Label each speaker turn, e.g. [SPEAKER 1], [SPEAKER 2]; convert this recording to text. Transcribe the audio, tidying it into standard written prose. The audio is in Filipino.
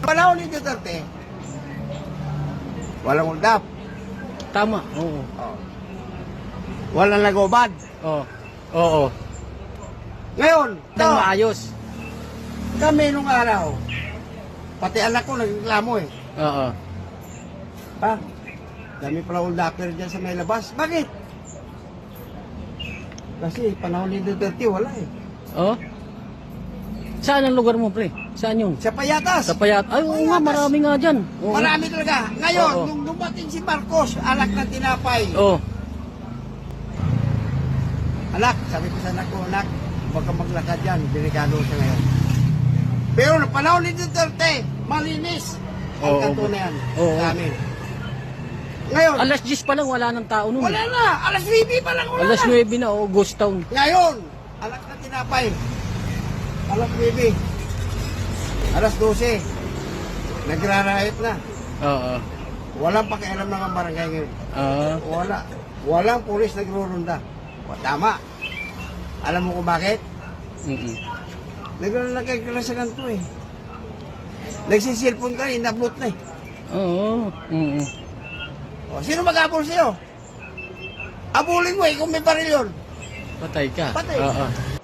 [SPEAKER 1] Panahon ni Duterte, walang uldap.
[SPEAKER 2] Tama. Oo.
[SPEAKER 1] Oh. Walang nagubad.
[SPEAKER 2] Oo. Oo.
[SPEAKER 1] Ngayon,
[SPEAKER 2] Nang maayos.
[SPEAKER 1] kami nung araw, pati anak ko nagreklamo eh.
[SPEAKER 2] Oo.
[SPEAKER 1] Pa, dami pala uldapper dyan sa may labas. Bakit? Kasi panahon ni Duterte, wala eh.
[SPEAKER 2] Oh? Saan ang lugar mo, pre? Saan yun?
[SPEAKER 1] Sa Payatas.
[SPEAKER 2] Sa Payat. Ay, oo nga, marami nga dyan. Oo.
[SPEAKER 1] Marami talaga. Ngayon,
[SPEAKER 2] Oo.
[SPEAKER 1] nung dumating si Marcos, anak ng tinapay.
[SPEAKER 2] Oo.
[SPEAKER 1] Anak, sabi ko sa anak ko, anak, huwag kang maglakad yan. Delikado siya ngayon. Pero na panahon ni Duterte, malinis ang
[SPEAKER 2] Oo.
[SPEAKER 1] kanto na yan
[SPEAKER 2] Oo.
[SPEAKER 1] sa amin. Ngayon,
[SPEAKER 2] Alas 10 pa lang, wala nang tao nun.
[SPEAKER 1] wala na. Alas 9 pa lang wala
[SPEAKER 2] Alas
[SPEAKER 1] na.
[SPEAKER 2] 9 na, oh, ghost town.
[SPEAKER 1] Ngayon, anak ng tinapay. Alas 9. Alas 12. Nagrarayot na.
[SPEAKER 2] Oo.
[SPEAKER 1] Walang pakialam ng barangay ngayon.
[SPEAKER 2] Ah.
[SPEAKER 1] Wala. Walang pulis nagrurunda. Tama. Alam mo kung bakit? Naglalagay ka lang sa ganito eh. Nagsisilpon ka, inablot na eh.
[SPEAKER 2] Oo.
[SPEAKER 1] O, sino mag-abol sa'yo? Abulin mo eh kung may baril yun.
[SPEAKER 2] Patay ka.
[SPEAKER 1] Patay.
[SPEAKER 2] Oo.